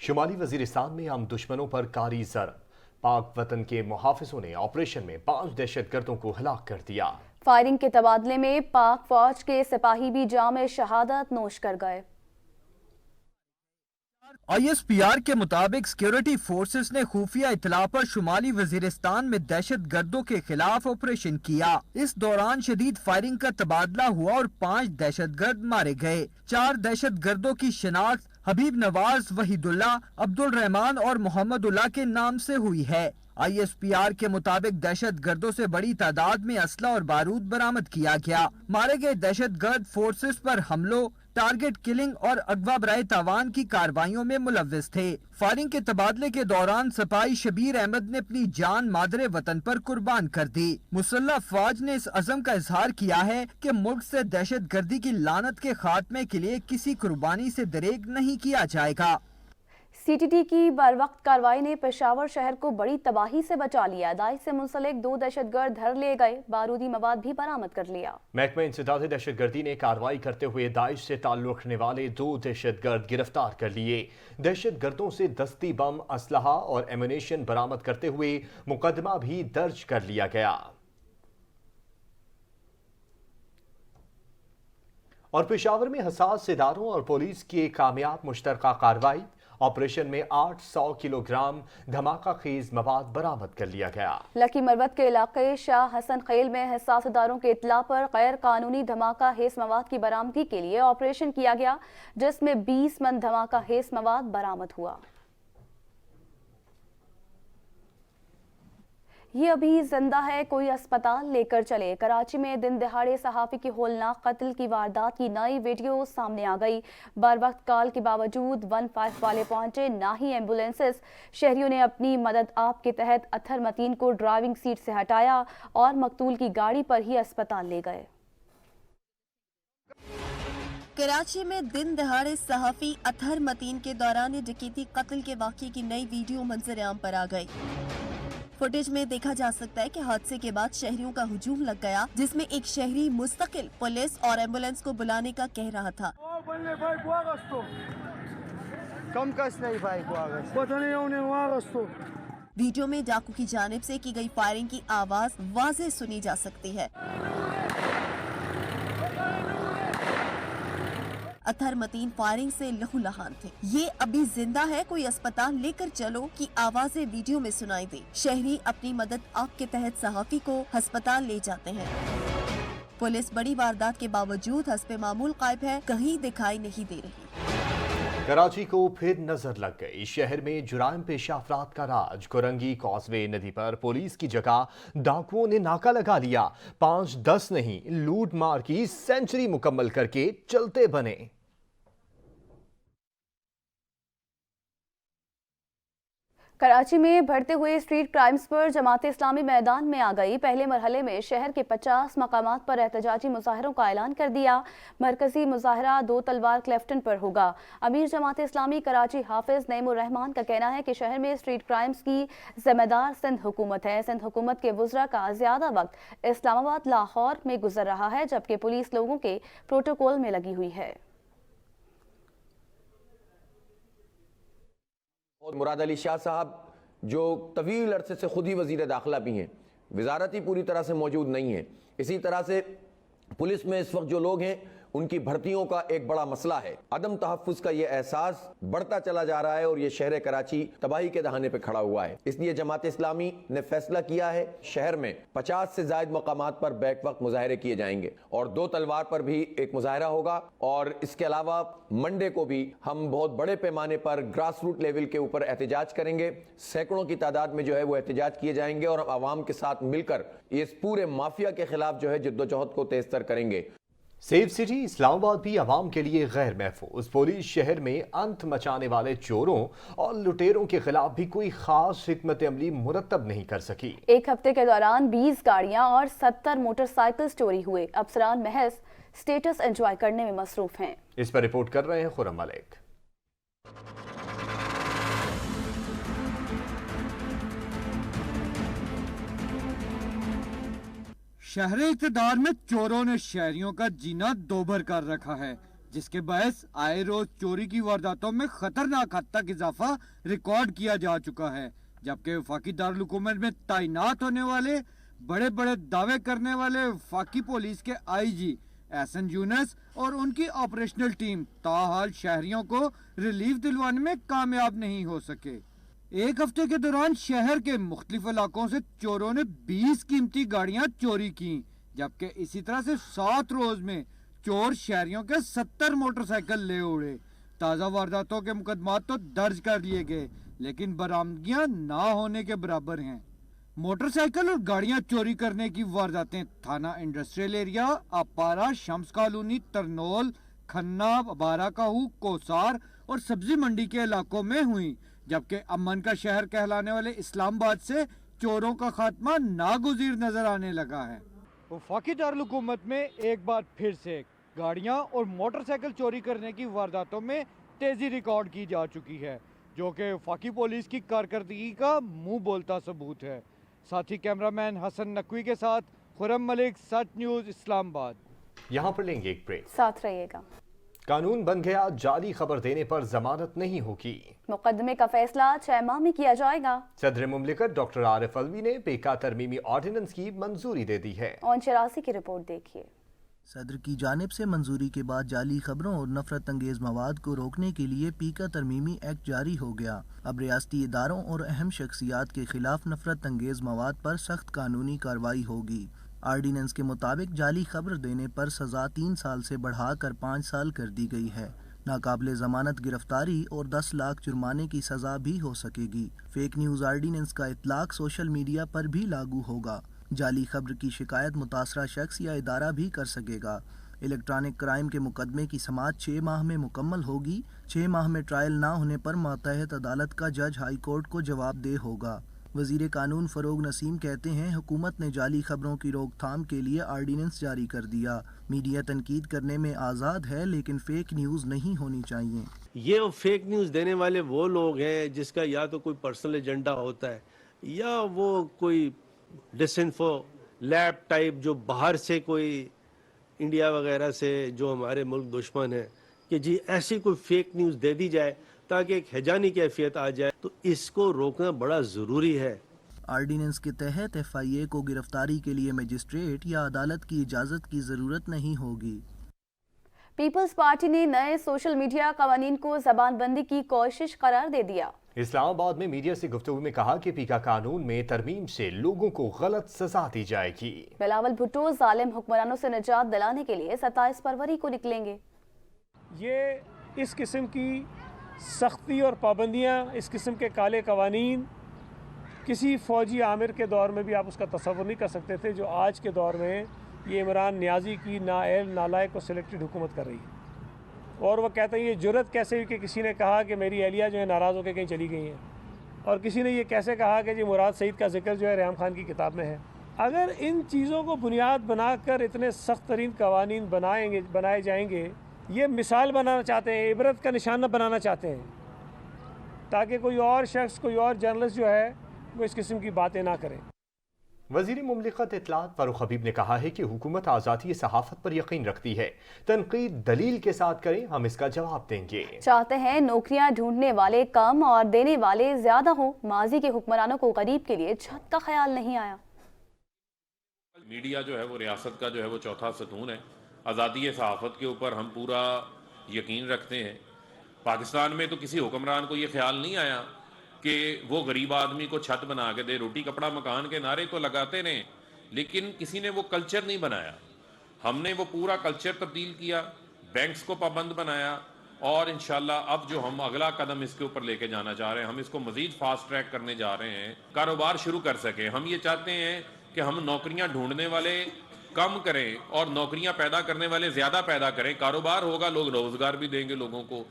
शुमाली वजीरिस्तान में हम दुश्मनों पर कारी ज़रब। पाक वतन के मुहाफिजों ने ऑपरेशन में 5 दहशतगर्दों को हलाक कर दिया। फायरिंग के तबादले में पाक फौज के सिपाही भी जाम शहादत नोश कर गए। ISPR के मुताबिक सिक्योरिटी फोर्सेस ने खुफिया इतला पर शुमाली वजीरिस्तान में दहशत गर्दों के खिलाफ ऑपरेशन किया। इस दौरान शदीद फायरिंग का तबादला हुआ और 5 दहशत गर्द मारे गए। 4 दहशत गर्दों की शिनाख्त हबीब नवाज, वहीदुल्ला, अब्दुल रहमान और मोहम्मदुल्लाह के नाम से हुई है। ISPR के मुताबिक दहशत गर्दों से बड़ी तादाद में असला और बारूद बरामद किया गया। मारे गए दहशत गर्द फोर्सेस पर हमलों, टारगेट किलिंग और अगवा बराए तावान की कार्रवाइयों में मुलव्विस थे। फायरिंग के तबादले के दौरान सिपाही शबीर अहमद ने अपनी जान मादरे वतन पर कुर्बान कर दी। मुसल्लह अफवाज ने इस अज़म का इजहार किया है कि मुल्क से दहशत गर्दी की लानत के खात्मे के लिए किसी कुर्बानी से दरेग नहीं किया जाएगा। CTT की बरवक्त कार्रवाई ने पेशावर शहर को बड़ी तबाही से बचा लिया। दाइश से मुंसलिक 2 दहशतगर्द धर लिए गए, बारूदी मवाद भी बरामद कर लिया। महकमा इंसदाद दहशतगर्दी ने कार्रवाई करते हुए दाइश से ताल्लुक रखने वाले 2 दहशतगर्द गिरफ्तार कर लिए। दहशतगर्दों से दस्ती बम, असलहा और एमुनेशन बरामद करते हुए मुकदमा भी दर्ज कर लिया गया। और पेशावर में हसास इदारों और पुलिस की कामयाब मुश्तरका कार्रवाई। ऑपरेशन में 800 किलोग्राम धमाका खेज मवाद बरामद कर लिया गया। लकी मरवत के इलाके शाह हसन खेल में हसास इदारों के इत्तला पर गैर कानूनी धमाका हेस मवाद की बरामदगी के लिए ऑपरेशन किया गया, जिसमें 20 मन धमाका हेस मवाद बरामद हुआ। ये अभी जिंदा है, कोई अस्पताल लेकर चले। कराची में दिन दिहाड़े सहाफी की होलनाक कत्ल की वारदात की नई वीडियो सामने आ गई। बर वक्त कॉल के बावजूद 15 वाले पहुंचे ना ही एम्बुलेंसेस। शहरियों ने अपनी मदद आप के तहत अत्थर मतीन को ड्राइविंग सीट से हटाया और मकतूल की गाड़ी पर ही अस्पताल ले गए। कराची में दिन दहाड़े सहाफी अत्थर मतीन के दौरान डकैती कत्ल के वाक़ये की नई वीडियो मंजर आम पर आ गई। फुटेज में देखा जा सकता है कि हादसे के बाद शहरियों का हुजूम लग गया, जिसमें एक शहरी मुस्तकिल पुलिस और एम्बुलेंस को बुलाने का कह रहा था। वीडियो में डाकू की जानिब से की गई फायरिंग की आवाज वाज़ेह सुनी जा सकती है। अत्थर मतीन फायरिंग से लहूलुहान थे। ये अभी जिंदा है, कोई अस्पताल लेकर चलो की आवाजें वीडियो में सुनाई दी। शहरी अपनी मदद आप के तहत सहाफी को अस्पताल ले जाते हैं। पुलिस बड़ी वारदात के बावजूद हस्बे मामूल गायब है, कहीं दिखाई नहीं दे रही। कराची को फिर नजर लग गई। शहर में जुराइम पेशा अफराद का राज। कोरंगी कॉजवे नदी पर पुलिस की जगह डाकुओं ने नाका लगा लिया। 5-10 नहीं, लूट मार की सेंचुरी मुकम्मल करके चलते बने। कराची में बढ़ते हुए स्ट्रीट क्राइम्स पर जमात इस्लामी मैदान में आ गई। पहले मरहले में शहर के 50 मकामात पर एहतजाजी मुजाहरों का ऐलान कर दिया। मरकजी मुजाहरा 2 तलवार क्लेफ्टन पर होगा। अमीर जमात इस्लामी कराची हाफिज नईमुर रहमान का कहना है कि शहर में स्ट्रीट क्राइम्स की जिम्मेदार सिंध हुकूमत है। सिंध हुकूमत के वुज़रा का ज्यादा वक्त इस्लामाबाद, लाहौर में गुजर रहा है, जबकि पुलिस लोगों के प्रोटोकॉल में लगी हुई है। और मुराद अली शाह साहब जो तवील अरसे से खुद ही वजीर दाखिला भी हैं, वजारत ही पूरी तरह से मौजूद नहीं है। इसी तरह से पुलिस में इस वक्त जो लोग हैं उनकी भर्तियों का एक बड़ा मसला है। अदम तहफ़्फ़ुज़ का ये एहसास बढ़ता चला जा रहा है और ये शहर कराची तबाही के दहाने पे खड़ा हुआ है। इसलिए जमात इस्लामी ने फैसला किया है शहर में 50 से ज़ायद मकामात पर बैक वक्त मुजाहरे किए जाएंगे और 2 तलवार पर भी एक मुजाहरा होगा। और इसके अलावा मंडे को भी हम बहुत बड़े पैमाने पर ग्रास रूट लेवल के ऊपर एहतजाज करेंगे। सैकड़ों की तादाद में जो है वो एहतजाज किए जाएंगे और आवाम के साथ मिलकर इस पूरे माफिया के खिलाफ जो है जिद्दोजहद को तेज तर करेंगे। सेफ सिटी इस्लामाबाद भी आवाम के लिए गैर महफूज। पुलिस शहर में अंत मचाने वाले चोरों और लुटेरों के खिलाफ भी कोई खास हिकमत अमली मुरतब नहीं कर सकी। एक हफ्ते के दौरान 20 गाड़ियां और 70 मोटरसाइकिल चोरी हुए। अफसरान महज स्टेटस एंजॉय करने में मसरूफ हैं। इस पर रिपोर्ट कर रहे हैं खुरम मलिक। शहर इक़्तिदार में चोरों ने शहरियों का जीना दोभर कर रखा है। जिसके बायस आए रोज चोरी की वारदातों में खतरनाक हद तक इजाफा रिकॉर्ड किया जा चुका है, जबकि वफाकी दारुल हुकूमत में तैनात होने वाले बड़े बड़े दावे करने वाले वफाकी पुलिस के आईजी एहसन यूनुस और उनकी ऑपरेशनल टीम ताहाल शहरियों को रिलीफ दिलवाने में कामयाब नहीं हो सके। एक हफ्ते के दौरान शहर के मुख्तलिफ इलाकों से चोरों ने 20 कीमती गाड़ियां चोरी की, जबकि इसी तरह से 7 रोज में चोर शहरियों के 70 मोटरसाइकिल ले उड़े। ताज़ा वारदातों के मुकदमात तो दर्ज कर लिए गए, लेकिन बरामदगियां ना होने के बराबर हैं। मोटरसाइकिल और गाड़ियां चोरी करने की वारदातें थाना industrial area, अपारा, Shams colony, तरनोल, Khanna, बाराकाहू, कोसार और सब्जी मंडी के इलाकों में हुई, जबकि अमन का शहर कहलाने वाले इस्लामाबाद से चोरों का खात्मा नागुज़ीर नजर आने लगा है। वफाकी दारुल हुकूमत में एक बार फिर से गाड़ियां और मोटरसाइकिल चोरी करने की वारदातों में तेजी रिकॉर्ड की जा चुकी है, जो कि वफाकी पुलिस की कारकर्दगी का मुंह बोलता सबूत है। साथी कैमरामैन हसन नकवी के साथ खुरम मलिक, सच न्यूज़, इस्लामाबाद। यहाँ पर लेंगे एक ब्रेक। साथ रहिएगा। कानून बन गया, जाली खबर देने पर जमानत नहीं होगी। मुकदमे का फैसला 6 माह में किया जाएगा। सदर मुमलिकत डॉक्टर आरिफ अलवी ने पेका तरमीमी ऑर्डिनेंस की मंजूरी दे दी है। और 84 की रिपोर्ट देखिए। सदर की जानिब से मंजूरी के बाद जाली खबरों और नफरत अंगेज मवाद को रोकने के लिए पीका तरमीमी एक्ट जारी हो गया। अब रियासती इदारों और अहम शख्सियात के खिलाफ नफरत अंगेज मवाद पर सख्त कानूनी कार्रवाई होगी। आर्डीनेंस के मुताबिक जाली खबर देने पर सजा 3 साल से बढ़ाकर 5 साल कर दी गई है। नाकाबिले जमानत गिरफ्तारी और 10 लाख जुर्माने की सजा भी हो सकेगी। फेक न्यूज़ आर्डीनेंस का इतलाक सोशल मीडिया पर भी लागू होगा। जाली खबर की शिकायत मुतासरा शख्स या इदारा भी कर सकेगा। इलेक्ट्रॉनिक क्राइम के मुकदमे की समाअत 6 माह में मुकम्मल होगी। 6 माह में ट्रायल ना होने पर मातहत अदालत का जज हाई कोर्ट को जवाबदेह होगा। वजीर कानून फरोग नसीम कहते हैं, हुकूमत ने जाली खबरों की रोकथाम के लिए आर्डीनेंस जारी कर दिया। मीडिया तनकीद करने में आज़ाद है, लेकिन फेक न्यूज़ नहीं होनी चाहिए। ये फेक न्यूज़ देने वाले वो लोग हैं जिसका या तो कोई पर्सनल एजेंडा होता है या वो कोई डिसइंफो लैब टाइप जो बाहर से कोई इंडिया वगैरह से जो हमारे मुल्क दुश्मन है कि जी ऐसी कोई फेक न्यूज़ दे दी जाए ताकि एक हैजानी कैफियत आ जाए, तो इसको रोकना बड़ा ज़रूरी है। आर्डीनेंस के तहत FIA को गिरफ्तारी के लिए मजिस्ट्रेट या अदालत की इजाज़त की ज़रूरत नहीं होगी। पीपल्स पार्टी ने नए सोशल मीडिया कवानीन को ज़बानबंदी की कोशिश करार दे दिया। इस्लामाबाद में मीडिया से गुफ्तगू में कहा कि पीका कानून में तरमीम से लोगों को गलत सजा दी जाएगी। बिलावल भुट्टो जालिम हुक्मरानों से निजात दिलाने के लिए 27 फरवरी को निकलेंगे। ये इस किस्म की सख्ती और पाबंदियाँ, इस किस्म के काले कवानीन किसी फ़ौजी आमिर के दौर में भी आप उसका तसव्वुर नहीं कर सकते थे, जो आज के दौर में ये इमरान नियाज़ी की नाअहल नालायक और सिलेक्टेड हुकूमत कर रही है। और वो कहते हैं ये जुर्रत कैसे हुई कि किसी ने कहा कि मेरी एहलिया जो है नाराज़ होकर कहीं चली गई हैं, और किसी ने ये कैसे कहा कि जी मुराद सईद का जिक्र जो है रेहम खान की किताब में है। अगर इन चीज़ों को बुनियाद बनाकर इतने सख्त तरीन कवानीन बनाए जाएंगे, ये मिसाल बनाना चाहते हैं, इबरत का निशाना बनाना चाहते हैं, ताकि कोई और शख्स, कोई और जर्नलिस्ट जो है वो इस किस्म की बातें ना करें। वज़ीर मुमलिकत इत्तलात फारूक हबीब ने कहा है कि हुकूमत आज़ादी सहाफ़त पर यकीन रखती है। तनकीद दलील के साथ करें, हम इसका जवाब देंगे। चाहते हैं नौकरियां ढूंढने वाले कम और देने वाले ज्यादा हो। माजी के हुक्मरानों को गरीब के लिए छत का ख्याल नहीं आया। मीडिया जो है वो रियासत का जो है वो चौथा सतून है। आज़ादी सहाफ़त के ऊपर हम पूरा यकीन रखते हैं। पाकिस्तान में तो किसी हुक्मरान को ये ख्याल नहीं आया कि वो गरीब आदमी को छत बना के दे। रोटी कपड़ा मकान के नारे तो लगाते रहे, लेकिन किसी ने वो कल्चर नहीं बनाया। हमने वो पूरा कल्चर तब्दील किया, बैंक्स को पाबंद बनाया, और इंशाल्लाह अब जो हम अगला कदम इसके ऊपर लेके जाना चाह रहे हैं, हम इसको मजीद फास्ट ट्रैक करने जा रहे हैं, कारोबार शुरू कर सके। हम ये चाहते हैं कि हम नौकरियां ढूंढने वाले कम करें और नौकरियां पैदा करने वाले ज्यादा पैदा करें। कारोबार होगा, लोग रोजगार भी देंगे लोगों को।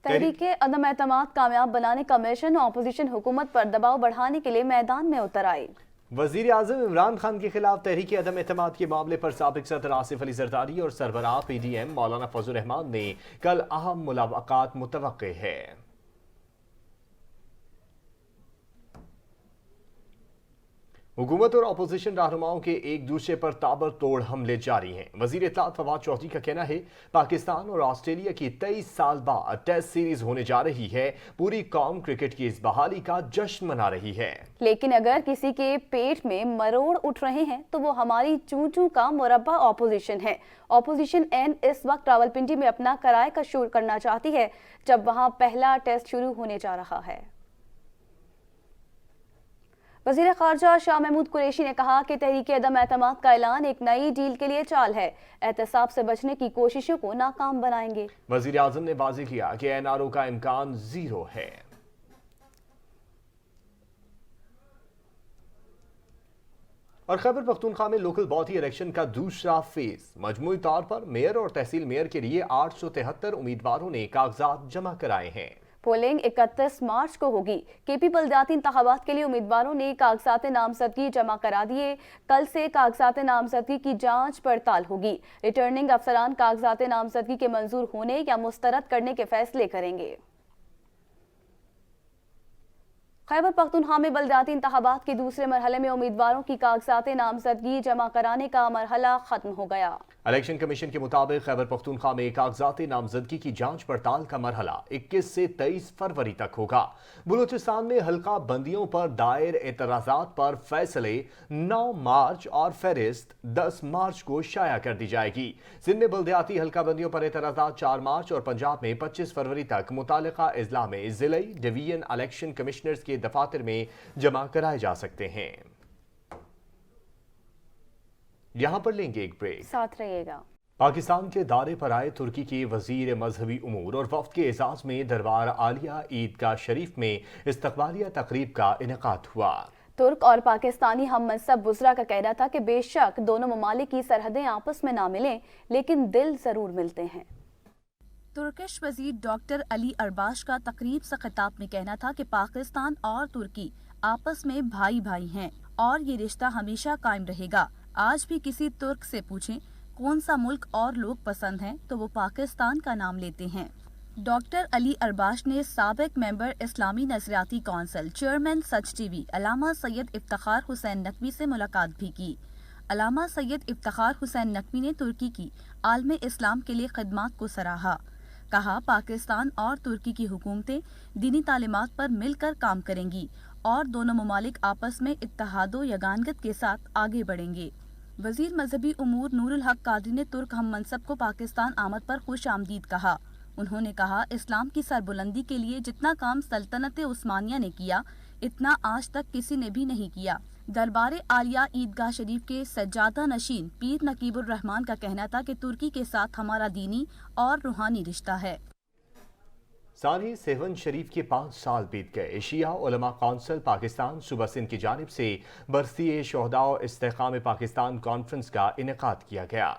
तहरीके अदम एतमाद कामयाब बनाने का मिशन अपोजिशन हुकूमत पर दबाव बढ़ाने के लिए मैदान में उतर आई। वज़ीर आज़म इमरान खान के खिलाफ तहरीके अदम एतमाद के मामले पर साबिक सदर आसिफ अली जरदारी और सरबराह PDM मौलाना फजल रहमान ने कल अहम मुलाकात मुतवक्के है। हुकूमत और अपोजिशन रहनुमाओं के एक दूसरे पर ताबड़तोड़ हमले जारी हैं। वजीर इत्तलात फवाद चौधरी का कहना है पाकिस्तान और ऑस्ट्रेलिया की 23 साल बाद टेस्ट सीरीज होने जा रही है। पूरी कौम क्रिकेट की इस बहाली का जश्न मना रही है। लेकिन अगर किसी के पेट में मरोड़ उठ रहे हैं तो वो हमारी चूं चूं का मुरब्बा ऑपोजिशन है। ऑपोजिशन एंड इस वक्त रावलपिंडी में अपना कराए का शुरू करना चाहती है जब वहां पहला टेस्ट शुरू होने जा रहा है। वज़ीर ख़ारजा शाह महमूद कुरैशी ने कहा कि तहरीक अदम एतमाद का ऐलान एक नई डील के लिए चाल है। एहतसाब से बचने की कोशिशों को नाकाम बनाएंगे। वज़ीर आज़म ने वाज़ेह किया कि NRO का इम्कान जीरो है। और खैबर पख्तूनख्वा में लोकल बॉडी इलेक्शन का दूसरा फेज। मजमूई तौर पर मेयर और तहसील मेयर के लिए 873 उम्मीदवारों ने कागजात जमा कराए हैं। पोलिंग 31 मार्च को होगी। केपी बल्दियाती इंतखाबात के लिए उम्मीदवारों ने कागजात नामजदगी जमा करा दिए। कल से कागजात नामजदगी की जांच पड़ताल होगी। रिटर्निंग अफसरान कागजात नामजदगी के मंजूर होने या मुस्तरद करने के फैसले करेंगे। खैबर पख्तूनख्वा में बल्दियाती इंतखाबात के दूसरे मरहले में उम्मीदवारों की कागजात नामजदगी जमा कराने का मरहला खत्म हो गया। इलेक्शन कमीशन के मुताबिक खैबर पख्तूनख्वा में कागजात नामजदगी की जांच पड़ताल का मरहला 21 से 23 फरवरी तक होगा। बलूचिस्तान में हल्का बंदियों पर दायर एतराजात पर फैसले 9 मार्च और फहरिस्त 10 मार्च को शाया कर दी जाएगी। सिंध में बल्दियाती हल्का बंदियों पर एतराजात 4 मार्च और पंजाब में 25 फरवरी तक मुतालिका इजला में जिलाई डिवीजन इलेक्शन कमिश्नर्स के दफातर में जमा कराए जा सकते हैं। यहां पर लेंगे एक ब्रेक, साथ रहिएगा। पाकिस्तान के दौरे पर आए तुर्की के वजीर मजहबी उमूर और वफ्द के एजाज में दरबार आलिया ईदगाह शरीफ में इस्तकबालिया तकरीब का इनेकाद हुआ। तुर्क और पाकिस्तानी हम मनसब बुज़रा का कहना था कि बेशक दोनों ममालिक की सरहदें आपस में ना मिलें लेकिन दिल जरूर मिलते हैं। तुर्किश वजीर डॉक्टर अली अरबाश का तकरीब से खिताब में कहना था कि पाकिस्तान और तुर्की आपस में भाई भाई हैं और ये रिश्ता हमेशा कायम रहेगा। आज भी किसी तुर्क से पूछें कौन सा मुल्क और लोग पसंद हैं तो वो पाकिस्तान का नाम लेते हैं। डॉक्टर अली अरबाश ने साबिक मेंबर इस्लामी नजरियाती कौंसिल चेयरमैन सच टीवी अलामा सैयद इफ्तिखार हुसैन नकवी से मुलाकात भी की। अलामा सैयद इफ्तिखार हुसैन नकवी ने तुर्की की आलम इस्लाम के लिए खिदमात को सराहा। कहा पाकिस्तान और तुर्की की हुकूमतें दीनी तालीमात पर मिलकर काम करेंगी और दोनों ममालिक आपस में इत्तेहादो यगानगत के साथ आगे बढ़ेंगे। वजीर मजहबी उमूर नूरुल हक कादरी ने तुर्क हम मनसब को पाकिस्तान आमद पर खुश आमदीद कहा। उन्होंने कहा इस्लाम की सरबुलंदी के लिए जितना काम सल्तनत उस्मानिया ने किया इतना आज तक किसी ने भी नहीं किया। दरबार आलिया ईदगाह शरीफ के सज्जादा नशीन पीर नकीबुर रहमान का कहना था कि तुर्की के साथ हमारा दीनी और रूहानी रिश्ता है। सानी सेवन शरीफ के 5 साल बीत गए। शिया उलमा कौंसिल पाकिस्तान सूबा सिंध की जानिब से बरसी शोहदा और इस्तेकाम पाकिस्तान कॉन्फ्रेंस का इनेकाद किया गया।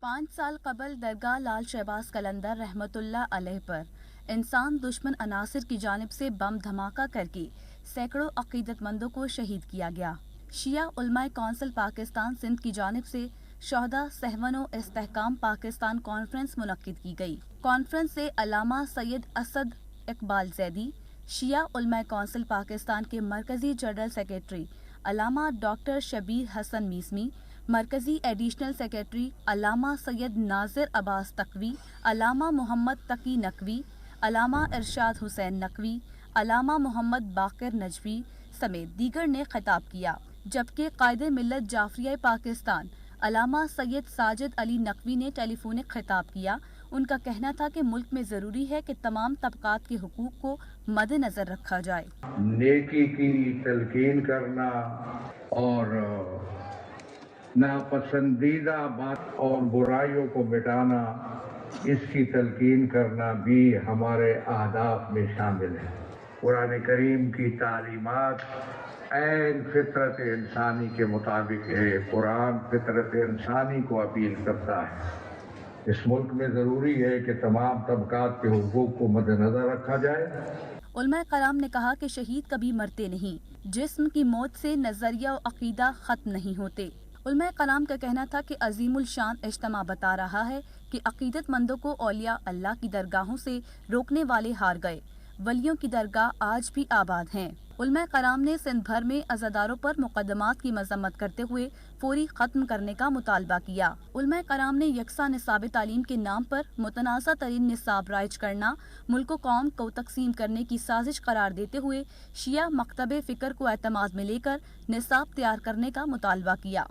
5 साल कबल दरगाह लाल शहबाज कलंदर रहमतुल्लाह अलैह पर इंसान दुश्मन अनासिर की जानिब से बम धमाका करके सैकड़ों अकीदतमंदों को शहीद किया गया। शिया उलमा कौंसिल पाकिस्तान सिंध की जानिब से शोहदा सहवन व इस्तेहकाम पाकिस्तान कॉन्फ्रेंस मुनक्किद की गई। कॉन्फ्रेंस से अलामा सैयद असद इकबाल जैदी, शिया उलमा कौंसिल पाकिस्तान के मरकजी जनरल सेक्रेटरी अलामा डॉक्टर शबीर हसन मीसमी, मरकजी एडिशनल सेक्रेटरी अलामा सैयद नाजिर अब्बास तकवी, अलामा मोहम्मद तकी नकवी, अलामा इरशाद हुसैन नकवी, अलामा मोहम्मद बाकिर नजवी समेत दीगर ने खिताब किया। जबकि कायदे मिल्लत जाफरिया पाकिस्तान अलामा सैयद साजिद अली नकवी ने टेलीफोनिक खिताब किया। उनका कहना था कि मुल्क में जरूरी है कि तमाम तबकात के हुकूक को मद्देनजर रखा जाए। नेकी की तलकीन करना और नापसंदीदा बात और बुराइयों को मिटाना, इसकी तलकीन करना भी हमारे अहदाफ में शामिल है। कुरान करीम की तालीमात ऐन फितरत इंसानी के मुताबिक है। कुरान फितरत इंसानी को अपील करता है। इस मुल्क में ज़रूरी है कि तमाम तबकात के हुकूक को मद्देनजर रखा जाए। उलमा कराम ने कहा कि शहीद कभी मरते नहीं, जिस्म की मौत से नजरिया और अकीदा खत्म नहीं होते। उलमा कराम का कहना था कि अजीमुल शान इज्तिमा बता रहा है कि अकीदतमंदों को औलिया अल्लाह की दरगाहों से रोकने वाले हार गए। वलियों की दरगाह आज भी आबाद हैं। उलमा कराम ने सिंध भर में अज़ादारों पर मुकदमात की मजम्मत करते हुए फौरी खत्म करने का मुतालबा किया। उलमा कराम ने यकसा निसाब तालीम के नाम पर मुतनाज़ा तरीन निसाब राइज करना, मुल्क व कौम को तकसीम करने की साजिश करार देते हुए शिया मकतब फ़िक्र को एतमाद में लेकर निसाब तैयार करने का मुतालबा किया।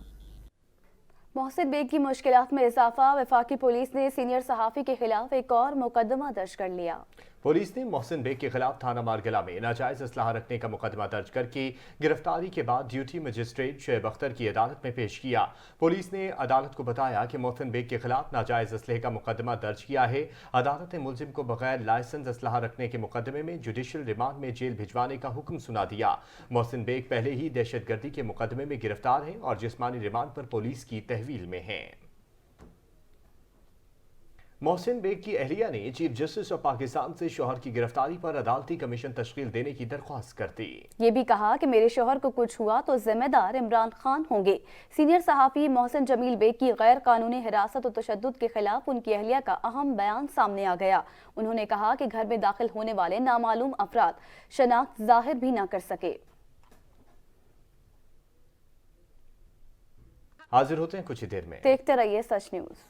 मोहसिन बेग की मुश्किलात में इजाफा, वफाकी पुलिस ने सीनियर सहाफ़ी के खिलाफ एक और मुकदमा दर्ज कर लिया। पुलिस ने मोहसिन बेग के खिलाफ थाना मारगला में नाजायज असलहा रखने का मुकदमा दर्ज करके गिरफ्तारी के बाद ड्यूटी मजिस्ट्रेट शुएब अख्तर की अदालत में पेश किया। पुलिस ने अदालत को बताया कि मोहसिन बेग के खिलाफ नाजायज असलहे का मुकदमा दर्ज किया है। अदालत ने मुलजिम को बगैर लाइसेंस असलहा रखने के मुकदमे में जुडिशल रिमांड में जेल भिजवाने का हुक्म सुना दिया। मोहसिन बेग पहले ही दहशतगर्दी के मुकदमे में गिरफ्तार हैं और जिस्मानी रिमांड पर पुलिस की तहवील में हैं। मोहसिन बेग की अहलिया ने चीफ जस्टिस ऑफ पाकिस्तान से शौहर की गिरफ्तारी पर अदालती कमीशन तश्कील देने की दरख्वास्त कर दी। ये भी कहा कि मेरे शौहर को कुछ हुआ तो जिम्मेदार इमरान खान होंगे। सीनियर सहाफ़ी मोहसिन जमील बेग की गैर कानूनी हिरासत और तशद्दुद के खिलाफ उनकी अहलिया का अहम बयान सामने आ गया। उन्होंने कहा कि घर में दाखिल होने वाले नामालूम अफराद शनाख्त जाहिर भी न कर सके। हाजिर होते हैं कुछ ही देर में, देखते रहिए सच न्यूज़।